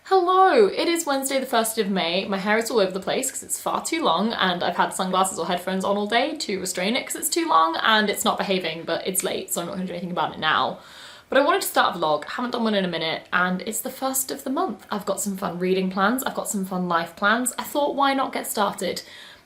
Hello! It is Wednesday the 1st of May. My hair is all over the place because it's far too long and I've had sunglasses or headphones on all day to restrain it because it's too long and it's not behaving, but it's late so I'm not going to do anything about it now. But I wanted to start a vlog, haven't done one in a minute, and it's the 1st of the month. I've got some fun reading plans, I've got some fun life plans. I thought, why not get started?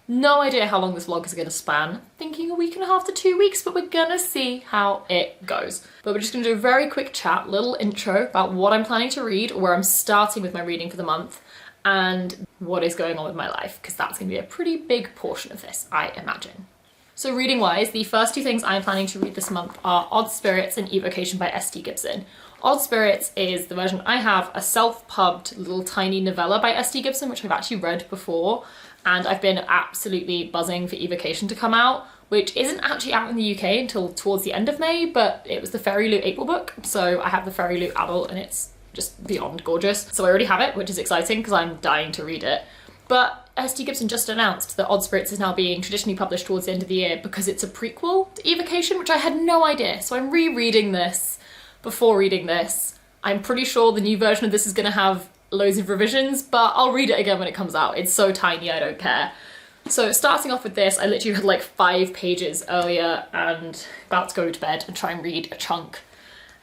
No idea how long this vlog is going to span. Thinking a week and a half to 2 weeks, but we're gonna see how it goes. But we're just gonna do a very quick chat, little intro about what I'm planning to read, where I'm starting with my reading for the month, and what is going on with my life, because that's gonna be a pretty big portion of this, I imagine. So reading wise, the first two things I'm planning to read this month are Odd Spirits and Evocation by S.T. Gibson. Odd Spirits is the version I have, a self-pubbed little tiny novella by S.T. Gibson, which I've actually read before. And I've been absolutely buzzing for Evocation to come out, which isn't actually out in the UK until towards the end of May, but it was the Fairy Loot April book, so I have the Fairy Loot adult and it's just beyond gorgeous. So I already have it, which is exciting because I'm dying to read it. But S.T. Gibson just announced that Odd Spirits is now being traditionally published towards the end of the year because it's a prequel to Evocation, which I had no idea. So I'm rereading this before reading this. I'm pretty sure the new version of this is going to have loads of revisions, but I'll read it again when it comes out. It's so tiny, I don't care. So starting off with this, I literally had like 5 pages earlier and about to go to bed and try and read a chunk.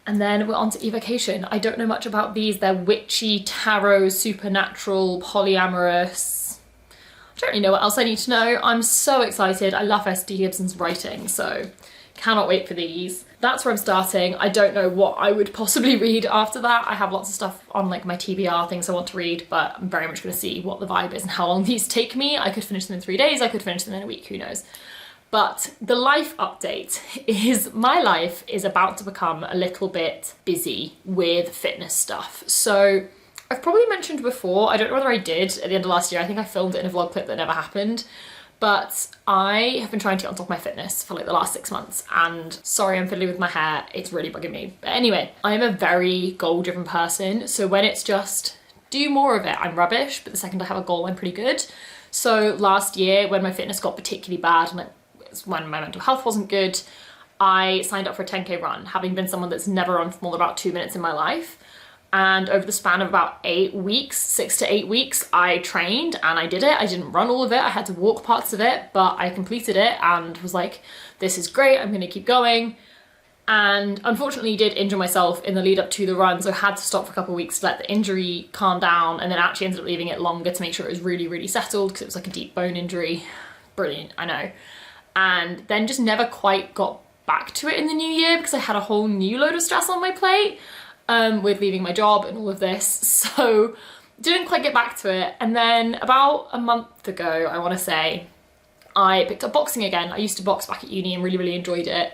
And then we're on to Evocation. I don't know much about these. They're witchy, tarot, supernatural, polyamorous. I don't really know what else I need to know. I'm so excited. I love S.T. Gibson's writing, so cannot wait for these. That's where I'm starting. I don't know what I would possibly read after that. I have lots of stuff on like my TBR, things I want to read, but I'm very much going to see what the vibe is and how long these take me. I could finish them in 3 days, I could finish them in a week, who knows. But the life update is my life is about to become a little bit busy with fitness stuff. So I've probably mentioned before, I don't know whether I did at the end of last year, I think I filmed it in a vlog clip that never happened, but I have been trying to get on top of my fitness for like the last 6 months, and sorry I'm fiddly with my hair, it's really bugging me. But anyway, I'm a very goal-driven person, so when it's just do more of it, I'm rubbish, but the second I have a goal, I'm pretty good. So last year, when my fitness got particularly bad, and it was when my mental health wasn't good, I signed up for a 10k run, having been someone that's never run for more than about 2 minutes in my life. And over the span of about 8 weeks, 6 to 8 weeks, I trained and I did it. I didn't run all of it, I had to walk parts of it, but I completed it and was like, this is great, I'm gonna keep going. And unfortunately did injure myself in the lead up to the run, so I had to stop for a couple of weeks to let the injury calm down, and then actually ended up leaving it longer to make sure it was really, really settled because it was like a deep bone injury. Brilliant, I know. And then just never quite got back to it in the new year because I had a whole new load of stress on my plate. With leaving my job and all of this, so didn't quite get back to it. And then about a month ago, I want to say, I picked up boxing again. I used to box back at uni and really, really enjoyed it,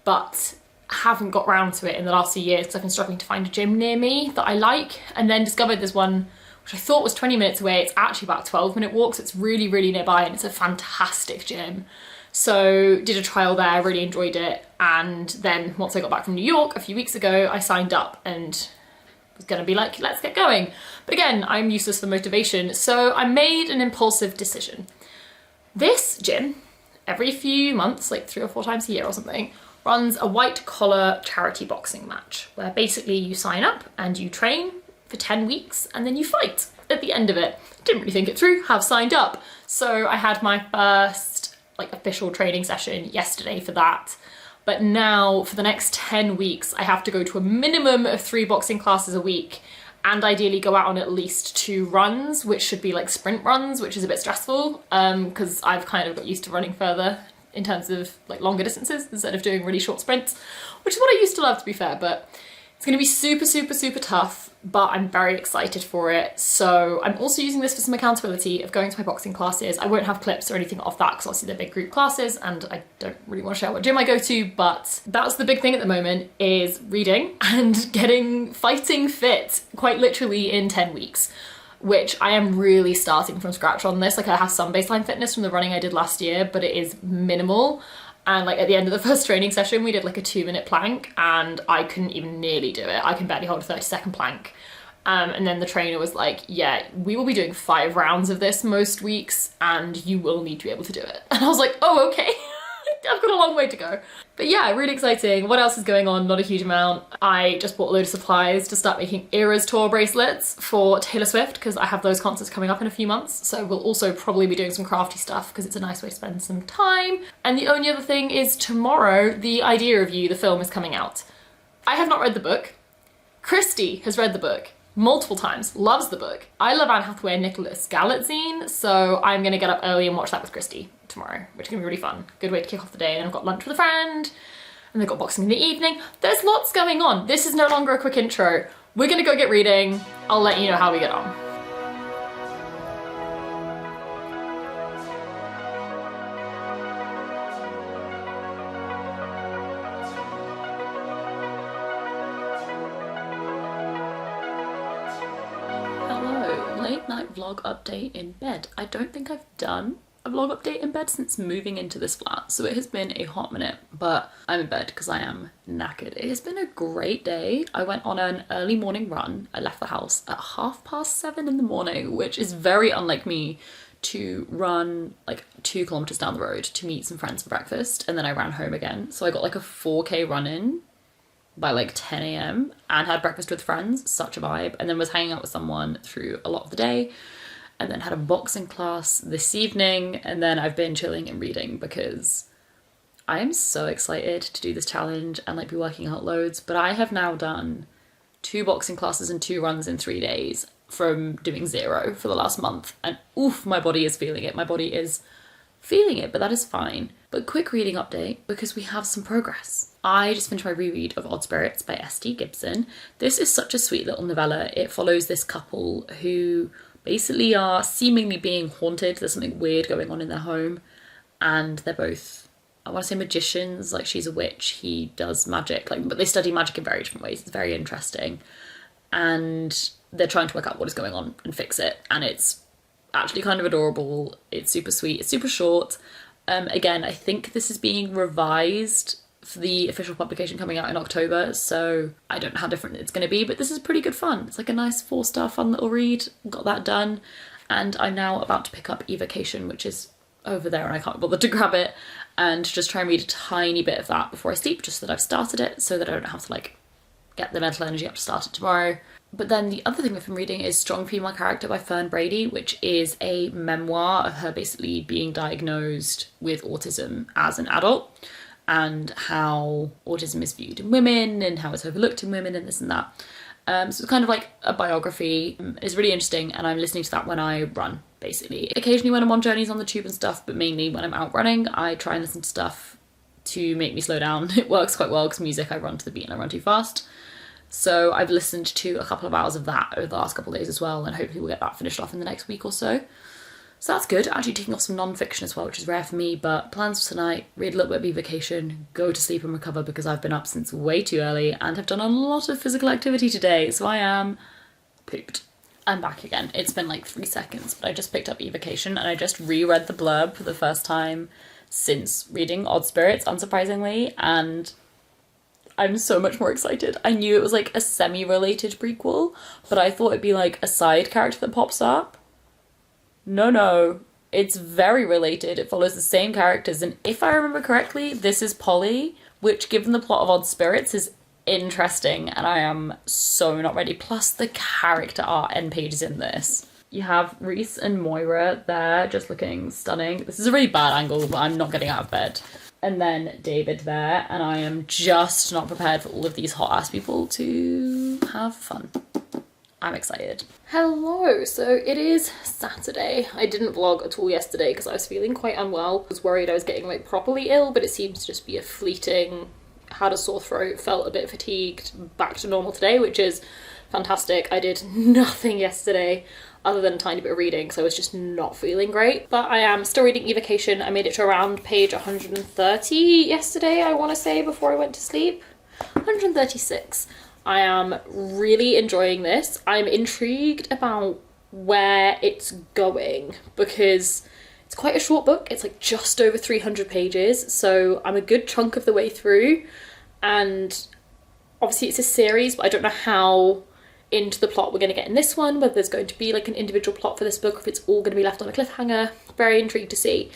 but haven't got round to it in the last few years because I've been struggling to find a gym near me that I like, and then discovered this one which I thought was 20 minutes away. It's actually about a 12-minute walk, so it's really, really nearby, and it's a fantastic gym. So did a trial there, really enjoyed it, and then once I got back from New York a few weeks ago, I signed up and was gonna be like, let's get going. But again, I'm useless for motivation, so I made an impulsive decision. This gym, every few months, like 3 or 4 times a year or something, runs a white collar charity boxing match, where basically you sign up and you train for 10 weeks and then you fight at the end of it. Didn't really think it through, have signed up. So I had my first like official training session yesterday for that. But now for the next 10 weeks, I have to go to a minimum of 3 boxing classes a week and ideally go out on at least 2 runs, which should be like sprint runs, which is a bit stressful because I've kind of got used to running further in terms of like longer distances instead of doing really short sprints, which is what I used to love, to be fair. But it's gonna be super, super, super tough, but I'm very excited for it. So I'm also using this for some accountability of going to my boxing classes. I won't have clips or anything of that because obviously they're big group classes and I don't really want to share what gym I go to, but that's the big thing at the moment, is reading and getting fighting fit quite literally in 10 weeks, which I am really starting from scratch on this. Like I have some baseline fitness from the running I did last year, but it is minimal. And like at the end of the first training session, we did like a 2-minute plank and I couldn't even nearly do it. I can barely hold a 30-second plank. And then the trainer was like, yeah, we will be doing 5 rounds of this most weeks and you will need to be able to do it. And I was like, oh, okay. I've got a long way to go. But yeah, really exciting. What else is going on? Not a huge amount. I just bought a load of supplies to start making Eras Tour bracelets for Taylor Swift because I have those concerts coming up in a few months. So we'll also probably be doing some crafty stuff because it's a nice way to spend some time. And the only other thing is tomorrow, The Idea of You, the film, is coming out. I have not read the book. Christy has read the book multiple times, loves the book. I love Anne Hathaway and Nicholas Galitzine, so I'm gonna get up early and watch that with Christy tomorrow, which is gonna be really fun. Good way to kick off the day. And then I've got lunch with a friend, and they've got boxing in the evening. There's lots going on. This is no longer a quick intro. We're gonna go get reading. I'll let you know how we get on. Late night vlog update in bed. I don't think I've done a vlog update in bed since moving into this flat, so it has been a hot minute, but I'm in bed because I am knackered. It has been a great day. I went on an early morning run. I left the house at 7:30 in the morning, which is very unlike me to run like 2 kilometers down the road to meet some friends for breakfast, and then I ran home again. So I got like a 4K run in by like 10 a.m. and had breakfast with friends, such a vibe, and then was hanging out with someone through a lot of the day, and then had a boxing class this evening, and then I've been chilling and reading because I am so excited to do this challenge and like be working out loads. But I have now done 2 boxing classes and 2 runs in 3 days from doing 0 for the last month, and oof, my body is feeling it. My body is feeling it, but that is fine. But quick reading update because we have some progress. I just finished my reread of Odd Spirits by S.D. Gibson. This is such a sweet little novella. It follows this couple who basically are seemingly being haunted. There's something weird going on in their home, and they're both, I want to say magicians, like she's a witch, he does magic, like, but they study magic in very different ways. It's very interesting, and they're trying to work out what is going on and fix it, and it's actually kind of adorable. It's super sweet. It's super short. Again, I think this is being revised for the official publication coming out in October, so I don't know how different it's going to be, but this is pretty good fun. It's like a nice 4-star fun little read. Got that done, and I'm now about to pick up Evocation, which is over there and I can't bother to grab it, and just try and read a tiny bit of that before I sleep, just so that I've started it, so that I don't have to like get the mental energy up to start it tomorrow. But then the other thing I've been reading is Strong Female Character by Fern Brady, which is a memoir of her basically being diagnosed with autism as an adult, and how autism is viewed in women and how it's overlooked in women and this and that. So it's kind of like a biography. It's really interesting, and I'm listening to that when I run, basically. Occasionally when I'm on journeys on the tube and stuff, but mainly when I'm out running, I try and listen to stuff to make me slow down. It works quite well because music, I run to the beat and I run too fast. So I've listened to a couple of hours of that over the last couple of days as well, and hopefully we'll get that finished off in the next week or so. So that's good. Actually taking off some non-fiction as well, which is rare for me, but plans for tonight, read a little bit of Evocation, go to sleep and recover because I've been up since way too early and have done a lot of physical activity today, so I am pooped. I'm back again. It's been like 3 seconds, but I just picked up Evocation and I just reread the blurb for the first time since reading Odd Spirits, unsurprisingly, and I'm so much more excited. I knew it was like a semi-related prequel, but I thought it'd be like a side character that pops up. No, it's very related. It follows the same characters, and if I remember correctly, this is Polly, which given the plot of Odd Spirits is interesting, and I am so not ready. Plus the character art end pages in this. You have Reese and Moira there just looking stunning. This is a really bad angle, but I'm not getting out of bed. And then David there, and I am just not prepared for all of these hot ass people to have fun. I'm excited. Hello, so it is Saturday. I didn't vlog at all yesterday because I was feeling quite unwell. I was worried I was getting like properly ill, but it seems to just be a fleeting, had a sore throat, felt a bit fatigued, back to normal today, which is fantastic. I did nothing yesterday other than a tiny bit of reading, so I was just not feeling great. But I am still reading Evocation. I made it to around page 130 yesterday, I want to say, before I went to sleep. 136. I am really enjoying this. I'm intrigued about where it's going because it's quite a short book. It's like just over 300 pages, so I'm a good chunk of the way through, and obviously it's a series, but I don't know how into the plot we're going to get in this one, whether there's going to be like an individual plot for this book, if it's all going to be left on a cliffhanger. Very intrigued to see.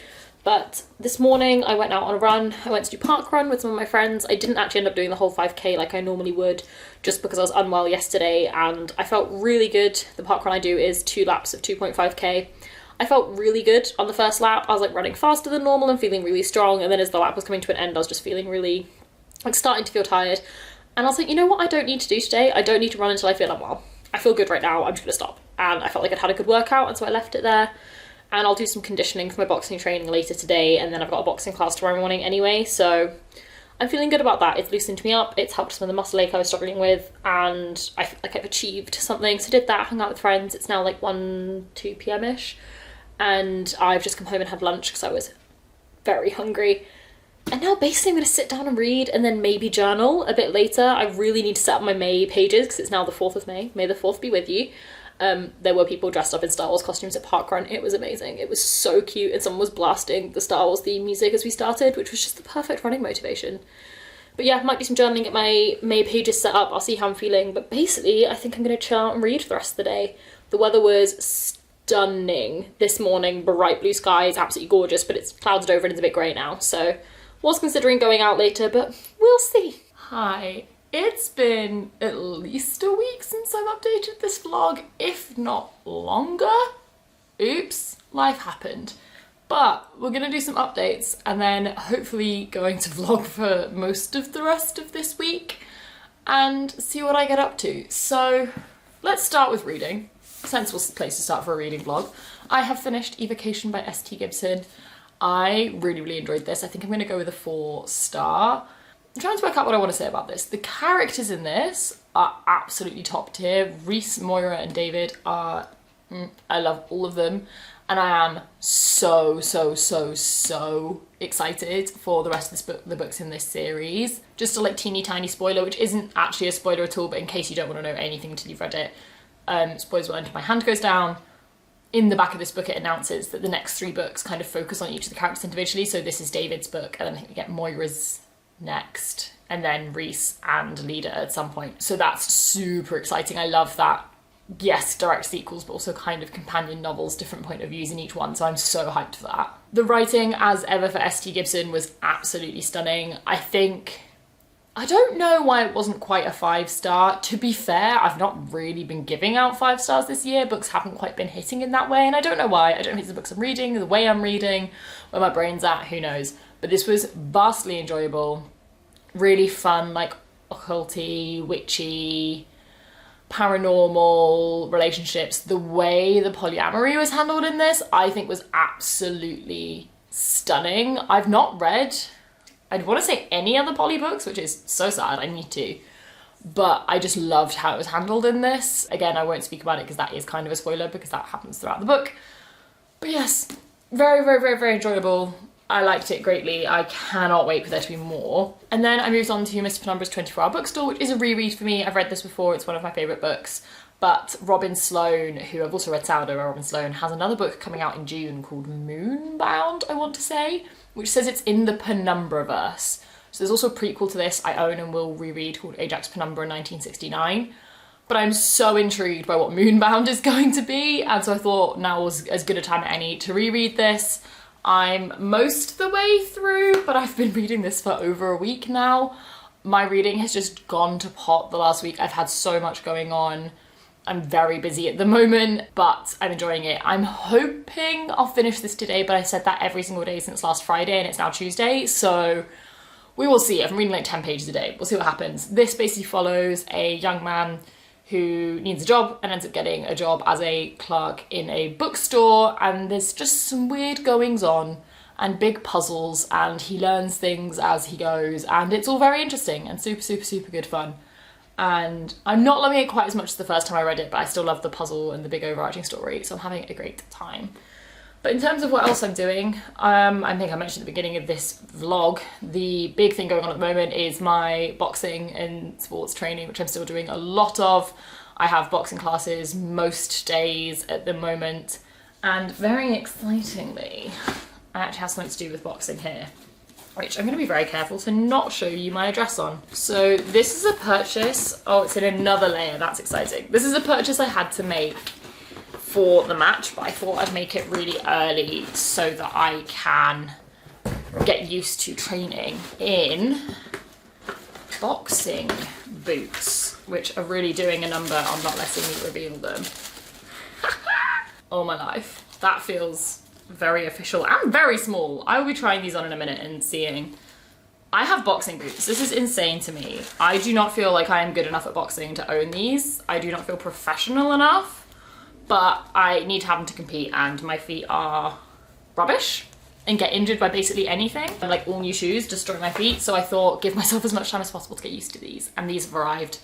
But this morning I went out on a run. I went to do park run with some of my friends. I didn't actually end up doing the whole 5k like I normally would, just because I was unwell yesterday and I felt really good. The park run I do is 2 laps of 2.5k. I felt really good on the first lap. I was like running faster than normal and feeling really strong, and then as the lap was coming to an end I was just feeling really, like, starting to feel tired. And I was like, you know what I don't need to do today? I don't need to run until I feel unwell. I feel good right now, I'm just gonna stop. And I felt like I'd had a good workout, and so I left it there. And I'll do some conditioning for my boxing training later today, and then I've got a boxing class tomorrow morning anyway, so I'm feeling good about that. It's loosened me up, it's helped some of the muscle ache I was struggling with, and I feel like I've achieved something. So did that, hung out with friends. It's now like 2 p.m-ish, and I've just come home and had lunch because I was very hungry. And now basically I'm going to sit down and read and then maybe journal a bit later. I really need to set up my May pages because it's now the 4th of May. May the 4th be with you. There were people dressed up in Star Wars costumes at parkrun. It was amazing. It was so cute, and someone was blasting the Star Wars theme music as we started, which was just the perfect running motivation. But yeah, might do some journaling, get my May pages set up. I'll see how I'm feeling. But basically, I think I'm going to chill out and read for the rest of the day. The weather was stunning this morning. Bright blue skies, absolutely gorgeous, but it's clouded over and it's a bit grey now. So was considering going out later, but we'll see. Hi. It's been at least a week since I've updated this vlog, if not longer. Oops, life happened. But we're gonna do some updates and then hopefully going to vlog for most of the rest of this week and see what I get up to. So let's start with reading. Sensible place to start for a reading vlog. I have finished Evocation by S.T. Gibson. I really enjoyed this. I think I'm gonna go with a 4-star. I'm trying to work out what I want to say about this. The characters in this are absolutely top tier. Reese, Moira and David are, I love all of them. And I am so excited for the rest of this book, the books in this series. Just a like teeny tiny spoiler, which isn't actually a spoiler at all, but in case you don't want to know anything until you've read it, spoilers will enter my hand goes down. In the back of this book it announces that the next 3 books kind of focus on each of the characters individually. So this is David's book, and then I think we get Moira's next, and then Reese and Leda at some point. So that's super exciting. I love that. Yes, direct sequels, but also kind of companion novels, different point of views in each one. So I'm so hyped for that. The writing, as ever, for S.T. Gibson was absolutely stunning. I don't know why it wasn't quite a 5-star. To be fair, I've not really been giving out 5 stars this year. Books haven't quite been hitting in that way, and I don't know why. I don't know if it's the books I'm reading, the way I'm reading, where my brain's at, who knows. But this was vastly enjoyable, really fun, like occulty, witchy, paranormal relationships. The way the polyamory was handled in this, I think was absolutely stunning. I've not read, I'd want to say any other poly books, which is so sad, I need to. But I just loved how it was handled in this. Again, I won't speak about it because that is kind of a spoiler because that happens throughout the book. But yes, very enjoyable. I liked it greatly. I cannot wait for there to be more. And then I moved on to Mr. Penumbra's 24-Hour Bookstore, which is a reread for me. I've read this before, it's one of my favourite books. But Robin Sloan, who I've also read Sourdough by Robin Sloan, has another book coming out in June called Moonbound, I want to say, which says it's in the Penumbraverse. So there's also a prequel to this I own and will reread called Ajax Penumbra in 1969. But I'm so intrigued by what Moonbound is going to be, and so I thought now was as good a time as any to reread this. I'm most the way through, but I've been reading this for over a week now. My reading has just gone to pot the last week. I've had so much going on. I'm very busy at the moment, but I'm enjoying it. I'm hoping I'll finish this today, but I said that every single day since last Friday and it's now Tuesday, so we will see. I'm reading like 10 pages a day. We'll see what happens. This basically follows a young man who needs a job and ends up getting a job as a clerk in a bookstore, and there's just some weird goings on and big puzzles, and he learns things as he goes, and it's all very interesting and super good fun. And I'm not loving it quite as much as the first time I read it, but I still love the puzzle and the big overarching story, so I'm having a great time. But in terms of what else I'm doing, I think I mentioned at the beginning of this vlog, the big thing going on at the moment is my boxing and sports training, which I'm still doing a lot of. I have boxing classes most days at the moment, and very excitingly, I actually have something to do with boxing here, which I'm going to be very careful to not show you my address on. So this is a purchase, oh, it's in another layer, that's exciting. This is a purchase I had to make for the match, but I thought I'd make it really early so that I can get used to training in boxing boots, which are really doing a number on not letting me reveal them. Oh my life. That feels very official and very small. I will be trying these on in a minute and seeing. I have boxing boots. This is insane to me. I do not feel like I am good enough at boxing to own these. I do not feel professional enough, but I need to have them to compete, and my feet are rubbish and get injured by basically anything. And like all new shoes destroy my feet, so I thought give myself as much time as possible to get used to these, and these have arrived.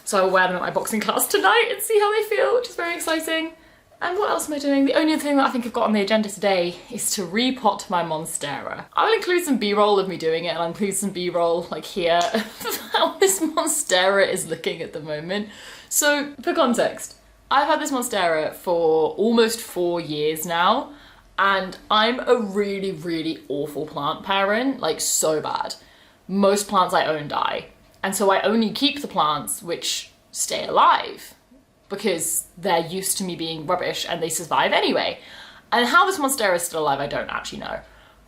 So I will wear them at my boxing class tonight and see how they feel, which is very exciting. And what else am I doing? The only thing that I think I've got on the agenda today is to repot my Monstera. I will include some B-roll of me doing it, and I'll include some B-roll like here of how this Monstera is looking at the moment. So for context, I've had this Monstera for almost 4 years now, and I'm a really, really awful plant parent, like so bad. Most plants I own die, and so I only keep the plants which stay alive, because they're used to me being rubbish and they survive anyway. And how this Monstera is still alive, I don't actually know.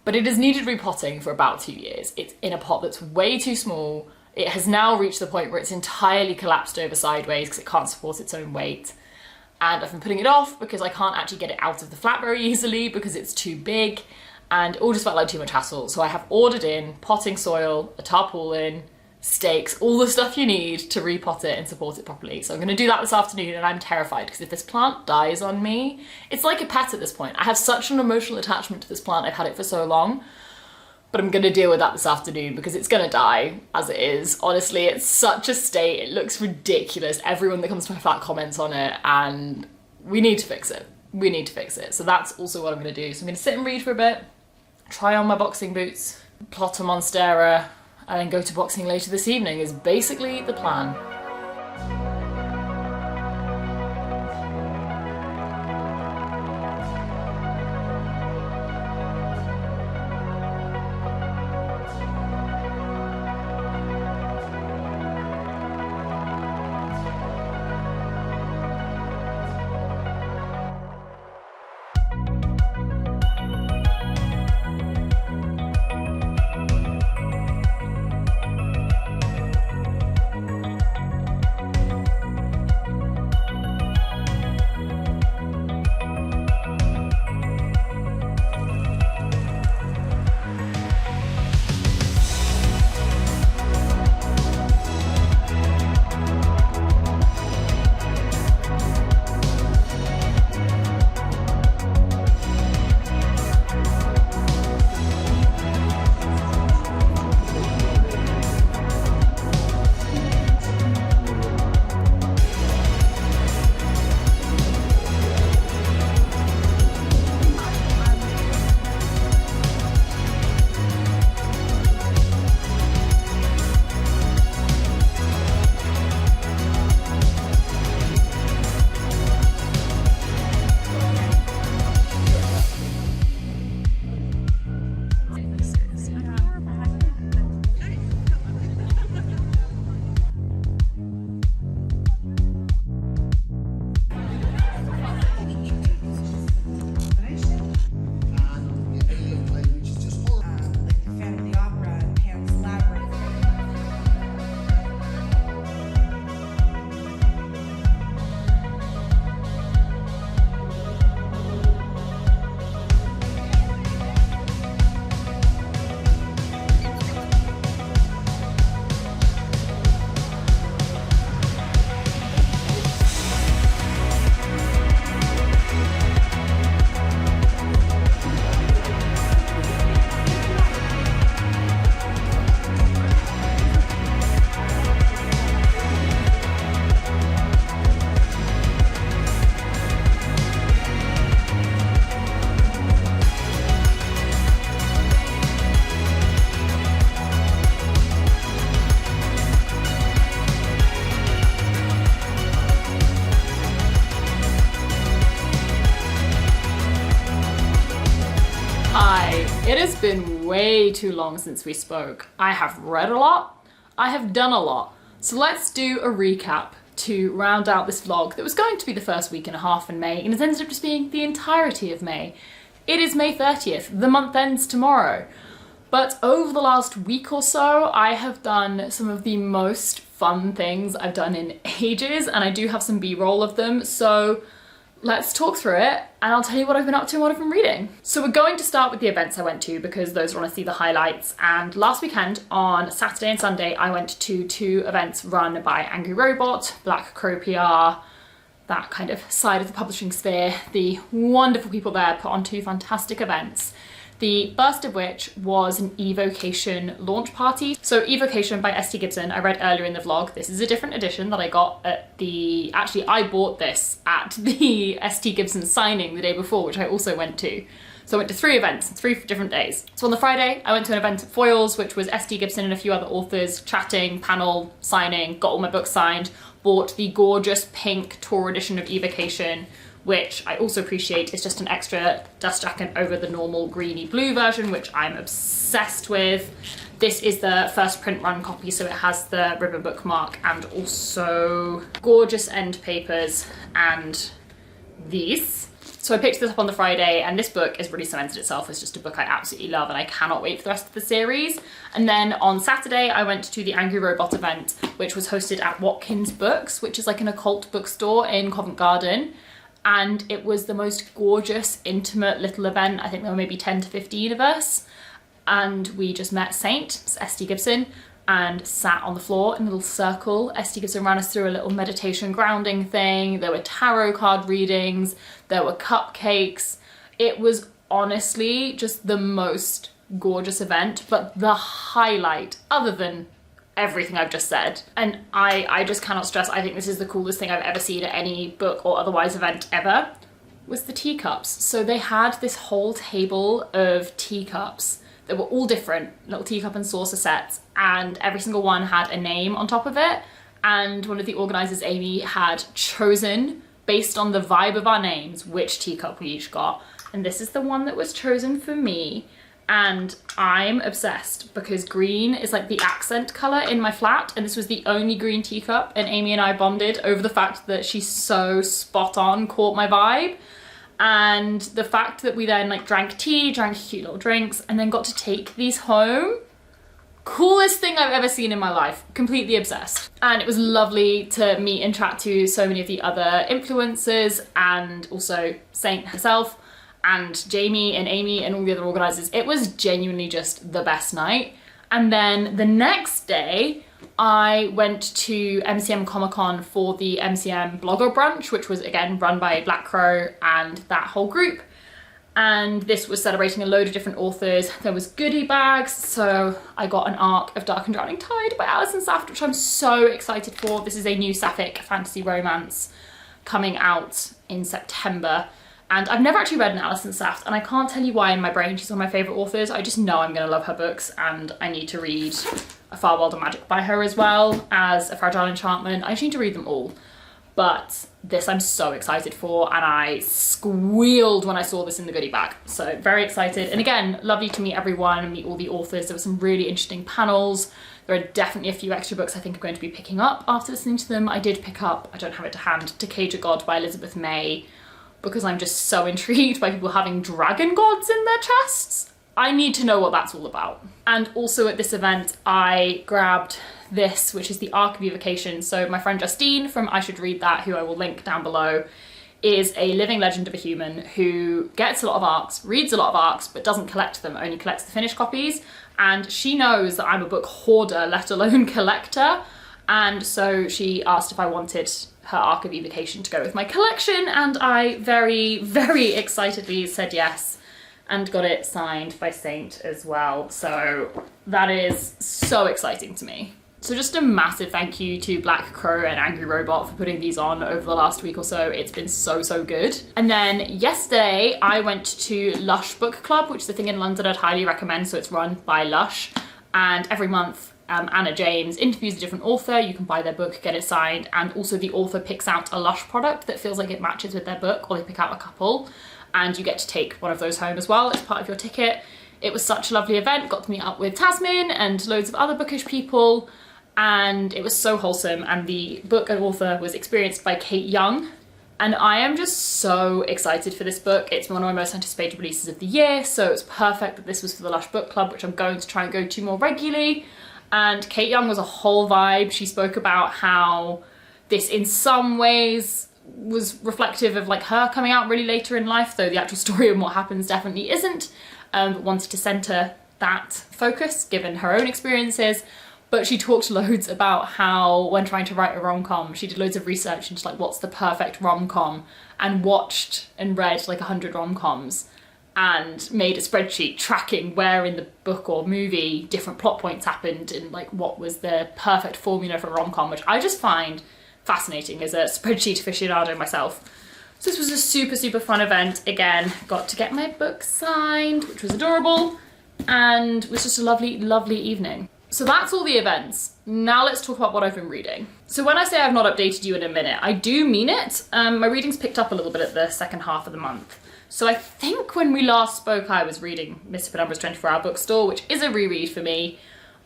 But it has needed repotting for about 2 years. It's in a pot that's way too small. It has now reached the point where it's entirely collapsed over sideways because it can't support its own weight. And I've been putting it off because I can't actually get it out of the flat very easily because it's too big, and it all just felt like too much hassle. So I have ordered in potting soil, a tarpaulin, stakes, all the stuff you need to repot it and support it properly. So I'm going to do that this afternoon, and I'm terrified because if this plant dies on me, it's like a pet at this point. I have such an emotional attachment to this plant. I've had it for so long, but I'm going to deal with that this afternoon because it's going to die as it is. Honestly, it's such a state. It looks ridiculous. Everyone that comes to my flat comments on it, and we need to fix it. We need to fix it. So that's also what I'm going to do. So I'm going to sit and read for a bit, try on my boxing boots, plot a Monstera, and then go to boxing later this evening is basically the plan. It has been way too long since we spoke. I have read a lot, I have done a lot. So let's do a recap to round out this vlog that was going to be the first week and a half in May and has ended up just being the entirety of May. It is May 30th, the month ends tomorrow. But over the last week or so, I have done some of the most fun things I've done in ages, and I do have some B-roll of them, so let's talk through it and I'll tell you what I've been up to and what I've been reading. So we're going to start with the events I went to because those are honestly the highlights. And last weekend on Saturday and Sunday, I went to 2 events run by Angry Robot, Black Crow PR, that kind of side of the publishing sphere. The wonderful people there put on 2 fantastic events. The first of which was an evocation launch party. So evocation by St. Gibson, I read earlier in the vlog. This is a different edition that I got at the, actually I bought this at the St. Gibson signing the day before, which I also went to. So I went to 3 events, 3 different days. So on the Friday, I went to an event at Foyles, which was St. Gibson and a few other authors chatting, panel, signing, got all my books signed, bought the gorgeous pink tour edition of evocation, which I also appreciate is just an extra dust jacket over the normal greeny blue version, which I'm obsessed with. This is the first print run copy, so it has the ribbon bookmark and also gorgeous end papers and these. So I picked this up on the Friday, and this book has really cemented itself as just a book I absolutely love, and I cannot wait for the rest of the series. And then on Saturday, I went to the Angry Robot event, which was hosted at Watkins Books, which is like an occult bookstore in Covent Garden. And it was the most gorgeous, intimate little event. I think there were maybe 10 to 15 of us. And we just met St. Gibson, and sat on the floor in a little circle. St. Gibson ran us through a little meditation grounding thing. There were tarot card readings. There were cupcakes. It was honestly just the most gorgeous event. But the highlight, other than everything I've just said, and I just cannot stress, I think this is the coolest thing I've ever seen at any book or otherwise event ever, was the teacups. So they had this whole table of teacups that were all different, little teacup and saucer sets, and every single one had a name on top of it. And one of the organisers, Amy, had chosen, based on the vibe of our names, which teacup we each got. And this is the one that was chosen for me. And I'm obsessed because green is like the accent colour in my flat, and this was the only green teacup, and Amy and I bonded over the fact that she's so spot on, caught my vibe. And the fact that we then like drank tea, drank cute little drinks, and then got to take these home. Coolest thing I've ever seen in my life. Completely obsessed. And it was lovely to meet and chat to so many of the other influencers, and also Saint herself, and Jamie and Amy and all the other organisers. It was genuinely just the best night. And then the next day, I went to MCM Comic Con for the MCM Blogger Brunch, which was again run by Black Crow and that whole group. And this was celebrating a load of different authors. There was goodie bags, so I got an arc of Dark and Drowning Tide by Alison Saft, which I'm so excited for. This is a new sapphic fantasy romance coming out in September. And I've never actually read an Alison Saft, and I can't tell you why in my brain. She's one of my favourite authors. I just know I'm going to love her books, and I need to read A Far World of Magic by her as well as A Fragile Enchantment. I just need to read them all. But this I'm so excited for, and I squealed when I saw this in the goodie bag. So very excited. And again, lovely to meet everyone and meet all the authors. There were some really interesting panels. There are definitely a few extra books I think I'm going to be picking up after listening to them. I did pick up, I don't have it to hand, To Cage a God by Elizabeth May, because I'm just so intrigued by people having dragon gods in their chests. I need to know what that's all about. And also at this event, I grabbed this, which is the Arc of Evocation. So my friend Justine from I Should Read That, who I will link down below, is a living legend of a human who gets a lot of arcs, reads a lot of arcs, but doesn't collect them, only collects the finished copies. And she knows that I'm a book hoarder, let alone collector. And so she asked if I wanted her Arc of Evocation to go with my collection, and I very, very excitedly said yes and got it signed by Saint as well. So that is so exciting to me. So just a massive thank you to Black Crow and Angry Robot for putting these on over the last week or so. It's been so, so good. And then yesterday I went to Lush Book Club, which is a thing in London I'd highly recommend. So it's run by Lush, and every month Anna James interviews a different author. You can buy their book, get it signed, and also the author picks out a Lush product that feels like it matches with their book, or they pick out a couple, and you get to take one of those home as well as part of your ticket. It was such a lovely event, got to meet up with Tasmin and loads of other bookish people, and it was so wholesome, and the book and author was experienced by Kate Young. And I am just so excited for this book. It's one of my most anticipated releases of the year, so it's perfect that this was for the Lush Book Club, which I'm going to try and go to more regularly. And Kate Young was a whole vibe. She spoke about how this in some ways was reflective of like her coming out really later in life, though the actual story and what happens definitely isn't, but wanted to centre that focus given her own experiences. But she talked loads about how when trying to write a rom-com, she did loads of research into like what's the perfect rom-com, and watched and read like 100 rom-coms and made a spreadsheet tracking where in the book or movie different plot points happened and like what was the perfect formula for a rom-com, which I just find fascinating as a spreadsheet aficionado myself. So this was a super, super fun event. Again, got to get my book signed, which was adorable, and was just a lovely, lovely evening. So that's all the events. Now let's talk about what I've been reading. So when I say I've not updated you in a minute, I do mean it. My reading's picked up a little bit at the second half of the month. So I think when we last spoke, I was reading Mr. Penumbra's 24-Hour Bookstore, which is a reread for me.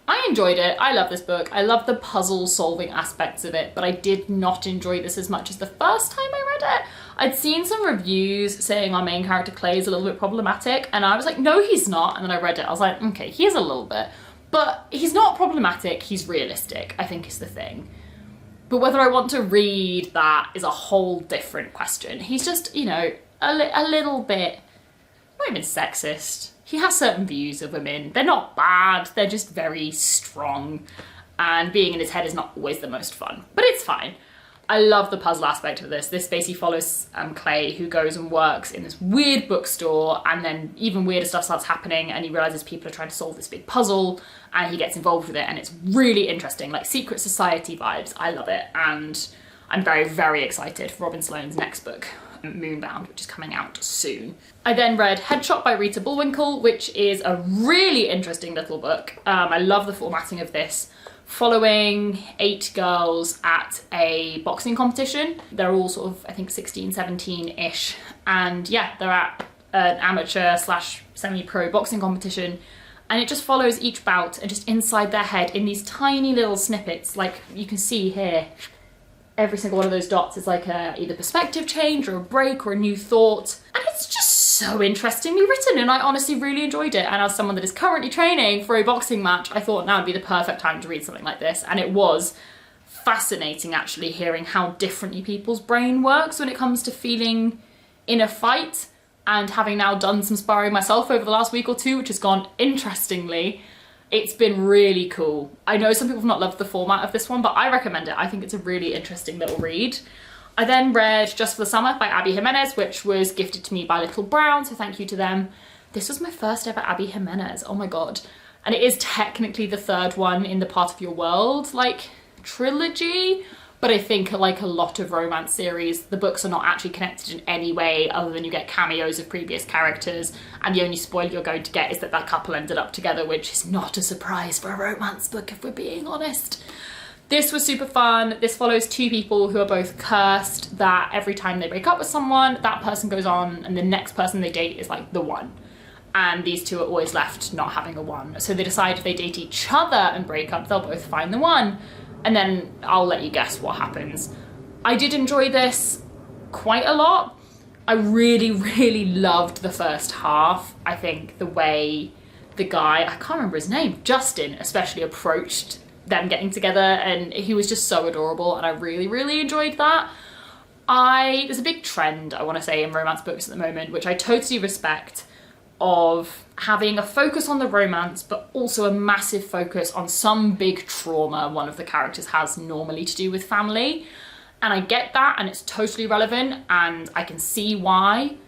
I enjoyed it. I love this book. I love the puzzle solving aspects of it, but I did not enjoy this as much as the first time I read it. I'd seen some reviews saying our main character Clay is a little bit problematic, and I was like, no, he's not. And then I read it. I was like, okay, he is a little bit. But he's not problematic, he's realistic, I think is the thing. But whether I want to read that is a whole different question. He's just, you know, a little bit, not even sexist. He has certain views of women. They're not bad, they're just very strong. And being in his head is not always the most fun, but it's fine. I love the puzzle aspect of this. This basically follows Clay, who goes and works in this weird bookstore, and then even weirder stuff starts happening, and he realises people are trying to solve this big puzzle, and he gets involved with it, and it's really interesting, like secret society vibes. I love it, and I'm very, very excited for Robin Sloane's next book, Moonbound, which is coming out soon. I then read Headshot by Rita Bullwinkle, which is a really interesting little book. I love the formatting of this. Following 8 girls at a boxing competition. They're all sort of, I think, 16, 17-ish. And yeah, they're at an amateur slash semi-pro boxing competition. And it just follows each bout and just inside their head in these tiny little snippets. Like you can see here, every single one of those dots is like a either perspective change or a break or a new thought. And it's just so interestingly written, and I honestly really enjoyed it. And as someone that is currently training for a boxing match, I thought now would be the perfect time to read something like this. And it was fascinating actually hearing how differently people's brain works when it comes to feeling in a fight, and having now done some sparring myself over the last week or two, which has gone interestingly. It's been really cool. I know some people have not loved the format of this one, but I recommend it. I think it's a really interesting little read. I then read Just for the Summer by Abby Jimenez, which was gifted to me by Little Brown, so thank you to them. This was my first ever Abby Jimenez, oh my god. And it is technically the third one in the Part of Your World, like, trilogy. But I think, like a lot of romance series, the books are not actually connected in any way other than you get cameos of previous characters, and the only spoiler you're going to get is that that couple ended up together, which is not a surprise for a romance book, if we're being honest. This was super fun. This follows 2 people who are both cursed that every time they break up with someone, that person goes on and the next person they date is like the one. And these 2 are always left not having a one. So they decide if they date each other and break up, they'll both find the one. And then I'll let you guess what happens. I did enjoy this quite a lot. I really, really loved the first half. I think the way the guy, I can't remember his name, Justin especially, approached them getting together, and he was just so adorable, and I really, really enjoyed that. There's a big trend, I want to say, in romance books at the moment, which I totally respect, of having a focus on the romance, but also a massive focus on some big trauma one of the characters has, normally to do with family. And I get that, and it's totally relevant, and I can see why,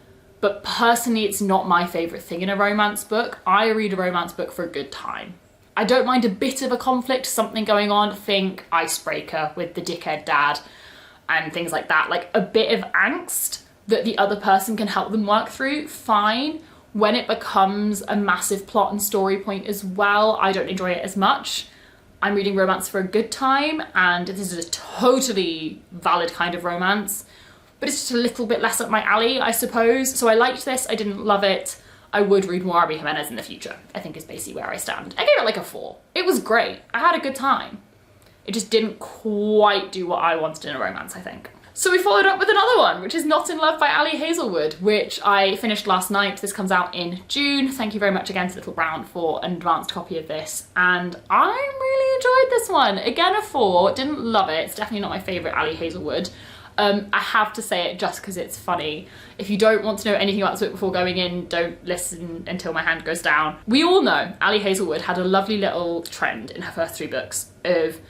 but personally it's not my favourite thing in a romance book. I read a romance book for a good time. I don't mind a bit of a conflict, something going on, think Icebreaker with the dickhead dad and things like that, like a bit of angst that the other person can help them work through, fine. When it becomes a massive plot and story point as well, I don't enjoy it as much. I'm reading romance for a good time, and this is a totally valid kind of romance, but it's just a little bit less up my alley, I suppose. So I liked this, I didn't love it. I would read more Abby Jimenez in the future, I think is basically where I stand. I gave it like a 4. It was great. I had a good time. It just didn't quite do what I wanted in a romance, I think. So we followed up with another one, which is Not in Love by Ali Hazelwood, which I finished last night. This comes out in June. Thank you very much again to Little Brown for an advanced copy of this. And I really enjoyed this one. Again, a 4, didn't love it. It's definitely not my favourite Ali Hazelwood. I have to say it just because it's funny. If you don't want to know anything about this book before going in, don't listen until my hand goes down. We all know Ali Hazelwood had a lovely little trend in her first 3 books of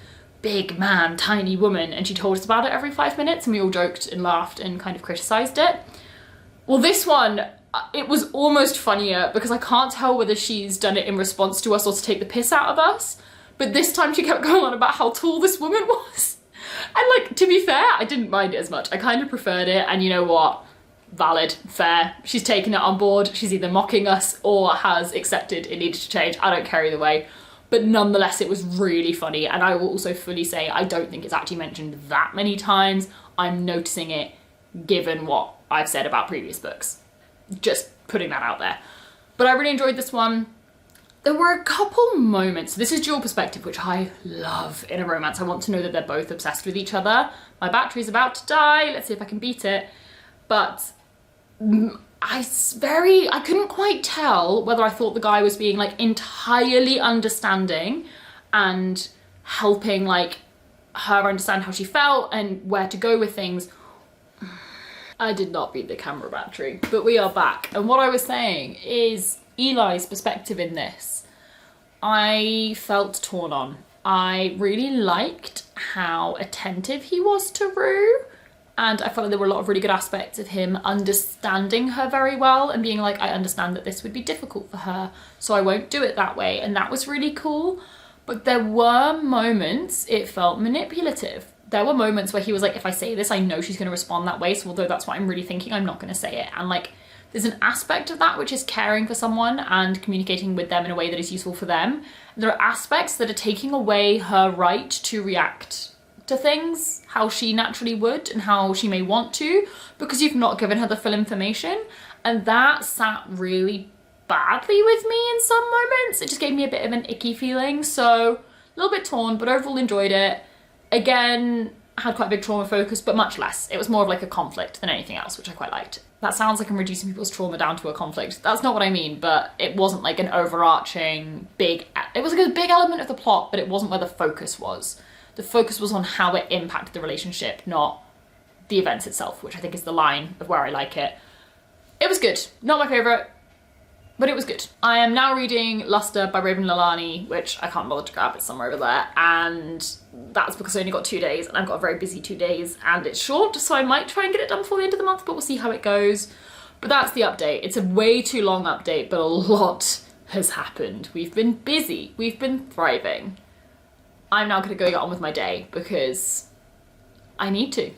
big man, tiny woman, and she told us about it every 5 minutes, and we all joked and laughed and kind of criticised it. Well, this one, it was almost funnier because I can't tell whether she's done it in response to us or to take the piss out of us, but this time she kept going on about how tall this woman was. And like, to be fair, I didn't mind it as much. I kind of preferred it, and you know what? Valid, fair. She's taken it on board. She's either mocking us or has accepted it needed to change. I don't care either way. But nonetheless, it was really funny, and I will also fully say I don't think it's actually mentioned that many times. I'm noticing it given what I've said about previous books. Just putting that out there. But I really enjoyed this one. There were a couple moments, this is dual perspective, which I love in a romance. I want to know that they're both obsessed with each other. My battery's about to die, let's see if I can beat it. But I couldn't quite tell whether I thought the guy was being like entirely understanding and helping like her understand how she felt and where to go with things. I did not beat the camera battery, but we are back. And what I was saying is Eli's perspective in this, I felt torn on. I really liked how attentive he was to Rue. And I felt like there were a lot of really good aspects of him understanding her very well and being like, I understand that this would be difficult for her, so I won't do it that way. And that was really cool. But there were moments it felt manipulative. There were moments where he was like, if I say this, I know she's going to respond that way. So although that's what I'm really thinking, I'm not going to say it. And like, there's an aspect of that which is caring for someone and communicating with them in a way that is useful for them. There are aspects that are taking away her right to react to things how she naturally would and how she may want to, because you've not given her the full information. And that sat really badly with me in some moments. It just gave me a bit of an icky feeling. So a little bit torn, but overall enjoyed it. Again, had quite a big trauma focus, but much less. It was more of like a conflict than anything else, which I quite liked. That sounds like I'm reducing people's trauma down to a conflict. That's not what I mean, but it wasn't like an overarching big, it was like a big element of the plot, but it wasn't where the focus was. The focus was on how it impacted the relationship, not the events itself, which I think is the line of where I like it. It was good. Not my favourite, but it was good. I am now reading Luster by Raven Lalani, which I can't bother to grab, it's somewhere over there, and that's because I only got 2 days, and I've got a very busy 2 days, and it's short, so I might try and get it done before the end of the month, but we'll see how it goes. But that's the update. It's a way too long update, but a lot has happened. We've been busy, we've been thriving. I'm now gonna go get on with my day because I need to.